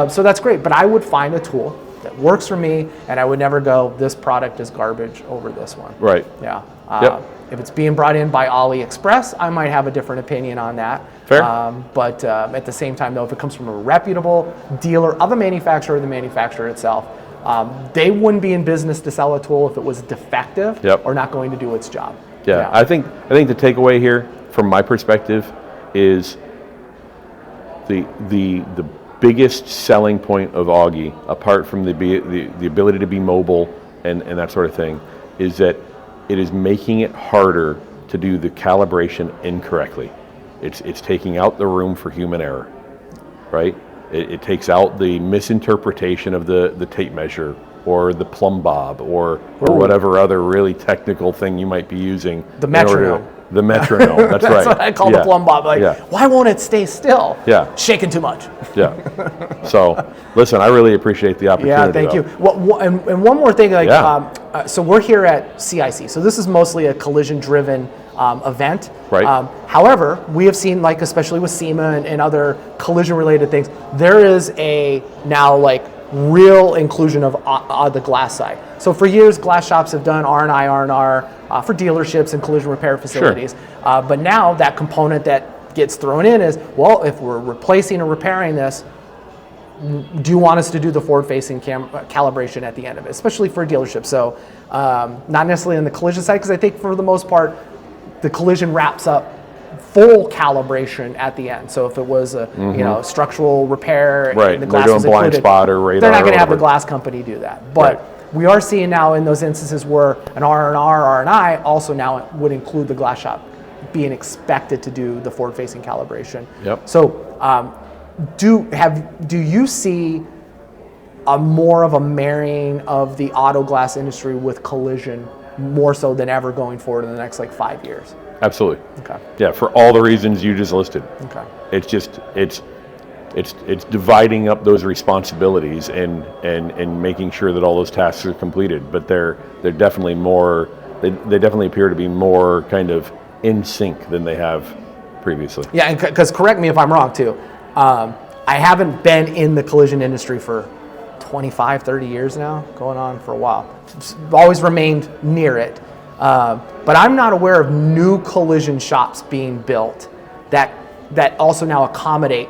So that's great. But I would find a tool that works for me, and I would never go, this product is garbage over this one. Right. Yeah. Yep. If it's being brought in by AliExpress, I might have a different opinion on that. Fair. But at the same time, though, if it comes from a reputable dealer of a manufacturer or the manufacturer itself, they wouldn't be in business to sell a tool if it was defective or not going to do its job. Yeah. I think the takeaway here, from my perspective, is the biggest selling point of Augie, apart from the ability to be mobile and that sort of thing, is that it is making it harder to do the calibration incorrectly. It's taking out the room for human error, right? It takes out the misinterpretation of the tape measure or the plumb bob or whatever other really technical thing you might be using. The metronome. The metronome, that's right. That's what I call the plumb bob. Why won't it stay still? Yeah. Shaking too much. Yeah. So, listen, I really appreciate the opportunity. Yeah, thank you. Well, and one more thing, so we're here at CIC. So this is mostly a collision-driven event. Right. However, we have seen, like especially with SEMA and other collision-related things, there is a now real inclusion of the glass side. So for years, glass shops have done R&R for dealerships and collision repair facilities. Sure. But now that component that gets thrown in is, well, if we're replacing or repairing this, do you want us to do the forward-facing calibration at the end of it, especially for a dealership? So not necessarily on the collision side, because I think for the most part, the collision wraps up full calibration at the end. So if it was a structural repair, and the glass was included, blind spot or radar, they're not going to have the glass company do that. But we are seeing now in those instances where an R&I also now would include the glass shop being expected to do the forward-facing calibration. Yep. So do you see more of a marrying of the auto glass industry with collision more so than ever going forward in the next 5 years? Absolutely. Okay. Yeah, for all the reasons you just listed. Okay. It's just it's dividing up those responsibilities and making sure that all those tasks are completed. But they're definitely more. They definitely appear to be more kind of in sync than they have previously. Yeah, and because correct me if I'm wrong too. I haven't been in the collision industry for 25, 30 years now, going on for a while. I've always remained near it. But I'm not aware of new collision shops being built that also now accommodate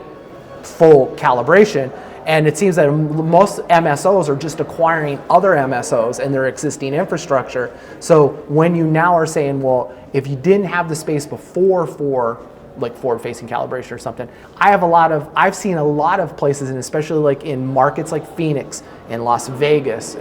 full calibration. And it seems that most MSOs are just acquiring other MSOs and their existing infrastructure. So when you now are saying, well, if you didn't have the space before for forward-facing calibration or something, I've seen a lot of places, and especially in markets like Phoenix, in Las Vegas,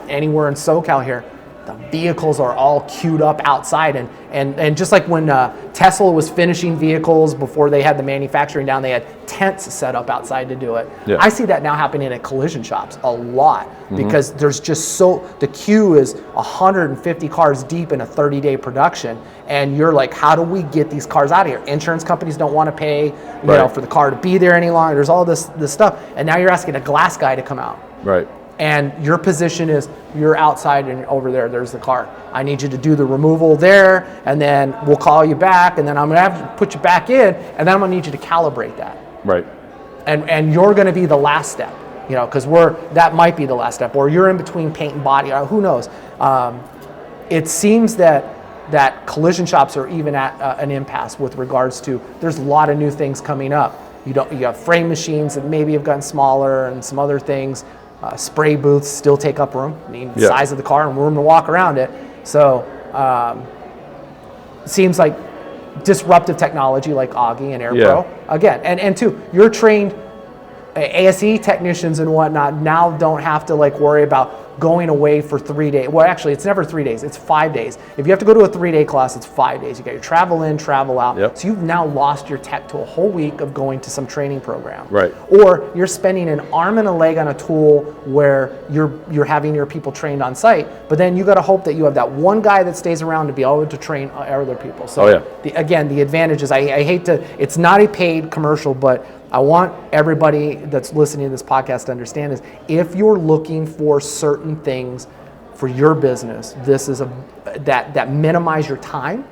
anywhere in SoCal here, the vehicles are all queued up outside, and just like when Tesla was finishing vehicles before they had the manufacturing down, they had tents set up outside to do it. Yeah. I see that now happening at collision shops a lot because there's just the queue is 150 cars deep in a 30-day production, and you're like, how do we get these cars out of here? Insurance companies don't want to pay, for the car to be there any longer. There's all this stuff, and now you're asking a glass guy to come out. Right. And your position is you're outside and over there's the car. I need you to do the removal there, and then we'll call you back, and then I'm going to have to put you back in, and then I'm going to need you to calibrate that. Right. And you're going to be the last step, because that might be the last step, or you're in between paint and body, or who knows. It seems that collision shops are even at an impasse with regards to there's a lot of new things coming up. You have frame machines that maybe have gotten smaller and some other things. Spray booths still take up room. I mean, the size of the car and room to walk around it. So seems like disruptive technology like Augie and AirPro. Again, and two, you're trained ASE technicians and whatnot now don't have to like worry about going away for 3 days. Well, actually, it's never 3 days. It's 5 days. If you have to go to a 3-day class, it's 5 days. You got your travel in, travel out. Yep. So you've now lost your tech to a whole week of going to some training program. Right. Or you're spending an arm and a leg on a tool where you're having your people trained on site, but then you got to hope that you have that one guy that stays around to be able to train other people. So again, the advantages. I hate to. It's not a paid commercial, but I want everybody that's listening to this podcast to understand is if you're looking for certain things for your business, this is that minimize your time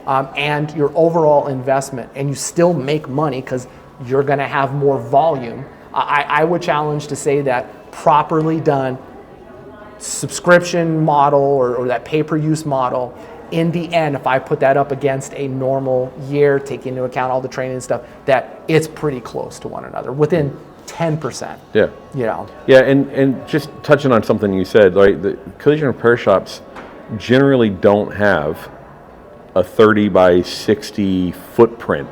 and your overall investment, and you still make money because you're going to have more volume. I would challenge to say that properly done subscription model or that pay-per-use model, in the end, if I put that up against a normal year, taking into account all the training and stuff, that it's pretty close to one another, within 10%. Yeah. You know. Yeah, and just touching on something you said, like the collision repair shops generally don't have a 30 by 60 footprint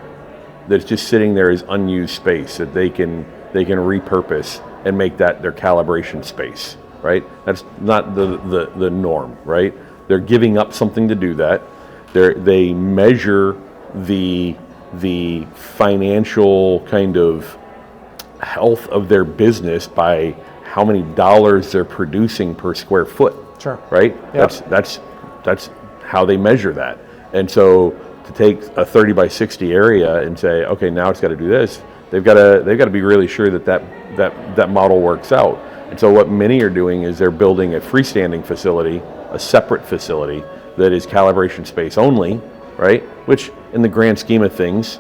that's just sitting there as unused space that they can repurpose and make that their calibration space, right? That's not the norm, right? They're giving up something to do that. They measure the financial kind of health of their business by how many dollars they're producing per square foot. Sure. Right? Yep. That's how they measure that. And so to take a 30 by 60 area and say, okay, now it's got to do this, they've got to be really sure that model works out. And so what many are doing is they're building a freestanding facility, a separate facility that is calibration space only, right? Which in the grand scheme of things,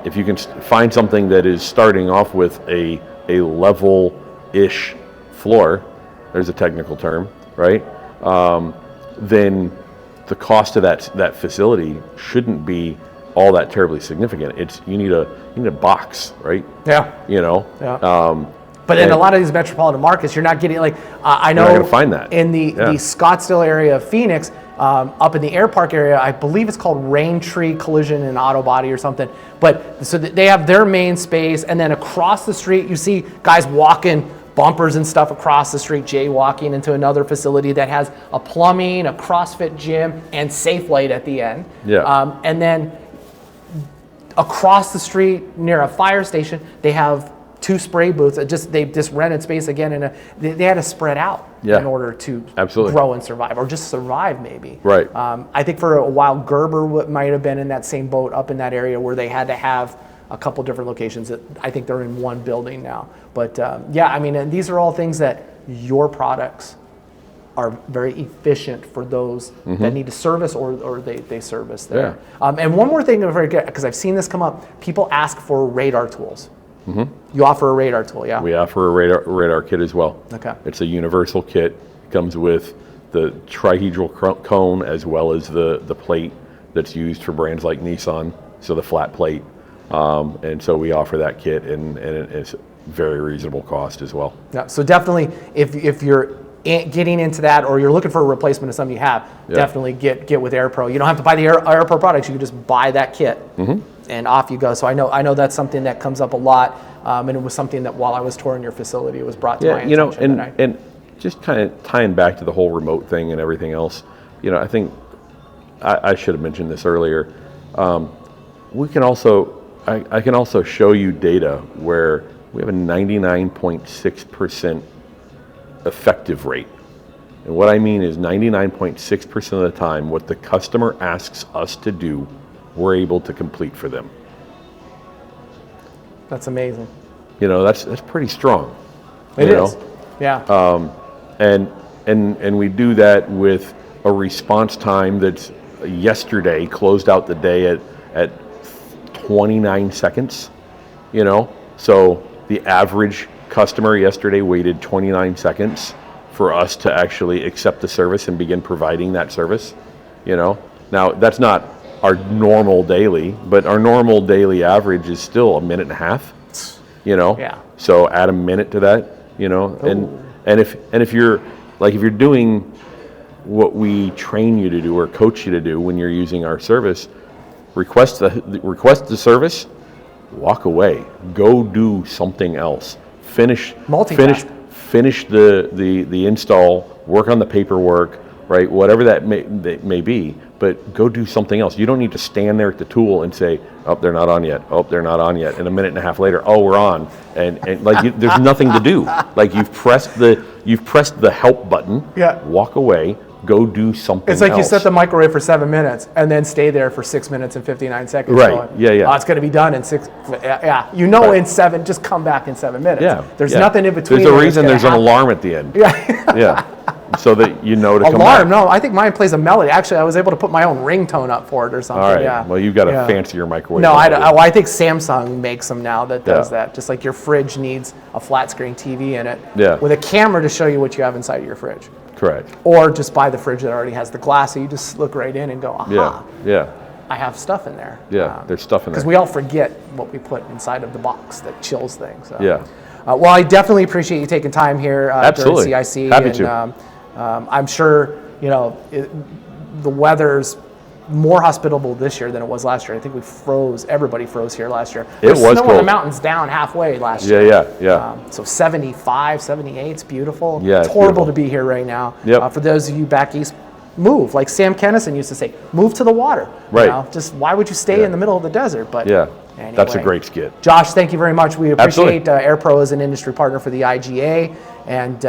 if you can find something that is starting off with a level-ish floor, there's a technical term, right? Then the cost of that facility shouldn't be all that terribly significant. You need a box, right? Yeah. You know. Yeah. But in a lot of these metropolitan markets, you're not getting I know you're not going to find that in the Scottsdale area of Phoenix, up in the Air Park area. I believe it's called Raintree Collision and Auto Body or something. But so they have their main space, and then across the street you see guys walking bumpers and stuff across the street, jaywalking into another facility that has a plumbing, a CrossFit gym, and Safe Light at the end. Yeah. And then across the street near a fire station, they have 2 spray booths. They just rented space again, and they had to spread out in order to grow and survive, or just survive maybe. Right. I think for a while Gerber might have been in that same boat up in that area where they had to have a couple different locations. That I think they're in one building now. But I mean, and these are all things that your products are very efficient for those that need to service or they service there. Yeah. And one more thing, because I've seen this come up, people ask for radar tools. You offer a radar tool, yeah? We offer a radar kit as well. Okay. It's a universal kit. It comes with the trihedral cone as well as the plate that's used for brands like Nissan, so the flat plate. And so we offer that kit, and it's very reasonable cost as well. Yeah. So definitely, if you're getting into that, or you're looking for a replacement of something you have, definitely get with AirPro. You don't have to buy the AirPro products. You can just buy that kit. And off you go. So I know that's something that comes up a lot, and it was something that while I was touring your facility, it was brought to my attention. And just kind of tying back to the whole remote thing and everything else, I think I should have mentioned this earlier. We can also I can also show you data where we have a 99.6% effective rate. And what I mean is 99.6% of the time, what the customer asks us to do, we're able to complete for them. That's amazing. That's pretty strong. It is. Yeah. And we do that with a response time that's yesterday closed out the day at 29 seconds. So the average customer yesterday waited 29 seconds for us to actually accept the service and begin providing that service. Now that's not our normal daily, but our normal daily average is still a minute and a half, Yeah. So add a minute to that, and if you're doing what we train you to do or coach you to do when you're using our service. Request the service, walk away, go do something else. Finish the install, work on the paperwork, right? Whatever that may be, but go do something else. You don't need to stand there at the tool and say, "Oh, they're not on yet. Oh, they're not on yet." And a minute and a half later, "Oh, we're on." And there's nothing to do. Like you've pressed the help button. Yeah. Walk away. Go do something. It's like else. you set the microwave for 7 minutes and then stay there for 6 minutes and 59 seconds. Right. Going, Yeah. Oh, it's going to be done in 6. Yeah. Right. In 7. Just come back in 7 minutes. Yeah. There's nothing in between. There's a reason there's an alarm at the end. Yeah. Yeah. So that you know to come Alarm? back. No, I think mine plays a melody. Actually, I was able to put my own ringtone up for it or something. All right. Yeah. Well, you've got a fancier microwave. No, I think Samsung makes them now that does that. Just like your fridge needs a flat screen TV in it. Yeah. With a camera to show you what you have inside of your fridge. Correct. Or just buy the fridge that already has the glass, so you just look right in and go, aha. Yeah. I have stuff in there. Yeah. There's stuff in there. Because we all forget what we put inside of the box that chills things. So. Yeah. Well, I definitely appreciate you taking time here Absolutely. during CIC. Happy to. I'm sure the weather's more hospitable this year than it was last year. I think everybody froze here last year. It was snow cold. on the mountains down halfway last year. Yeah. So 75, 78, it's beautiful. Yeah, it's it's horrible beautiful. to be here right now. Yep. For those of you back east, move. Like Sam Kennison used to say, move to the water. Right. Just why would you stay in the middle of the desert? But anyway. That's a great skit. Josh, thank you very much. We appreciate Absolutely. AirPro as an industry partner for the IGA. And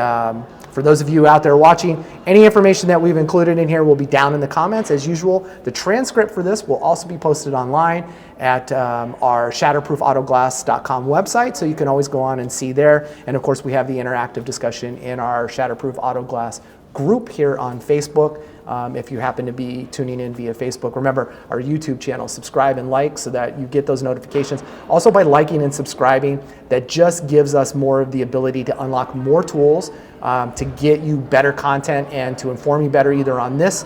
for those of you out there watching, any information that we've included in here will be down in the comments as usual. The transcript for this will also be posted online at our shatterproofautoglass.com website, so you can always go on and see there. And of course, we have the interactive discussion in our Shatterproof Auto Glass group here on Facebook. If you happen to be tuning in via Facebook, remember our YouTube channel, subscribe and like so that you get those notifications. Also by liking and subscribing, that just gives us more of the ability to unlock more tools to get you better content and to inform you better either on this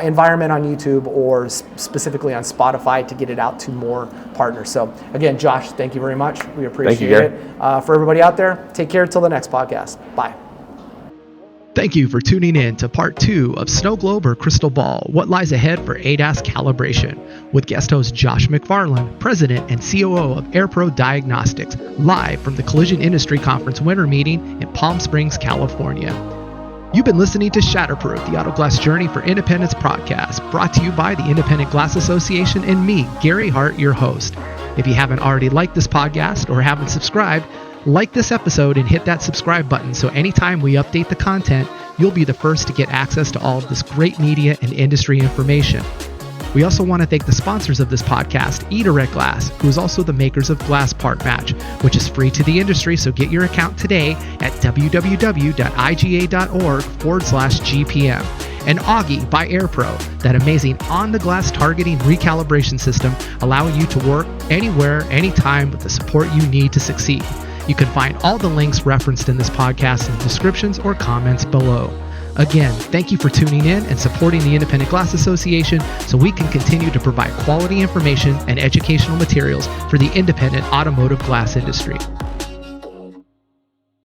environment on YouTube or specifically on Spotify to get it out to more partners. So again, Josh, thank you very much. We appreciate it. For everybody out there, take care till the next podcast. Bye. Thank you for tuning in to part 2 of Snow Globe or Crystal Ball, What Lies Ahead for ADAS Calibration, with guest host Josh McFarlin, President and COO of AirPro Diagnostics, live from the Collision Industry Conference Winter Meeting in Palm Springs, California. You've been listening to Shatterproof, the Auto Glass Journey for Independence podcast, brought to you by the Independent Glass Association and me, Gary Hart, your host. If you haven't already liked this podcast or haven't subscribed, like this episode and hit that subscribe button so anytime we update the content, you'll be the first to get access to all of this great media and industry information. We also want to thank the sponsors of this podcast, eDirect Glass, who is also the makers of Glass Part Match, which is free to the industry, so get your account today at www.iga.org/GPM. And Augie by AirPro, that amazing on-the-glass targeting recalibration system allowing you to work anywhere, anytime with the support you need to succeed. You can find all the links referenced in this podcast in the descriptions or comments below. Again, thank you for tuning in and supporting the Independent Glass Association so we can continue to provide quality information and educational materials for the independent automotive glass industry.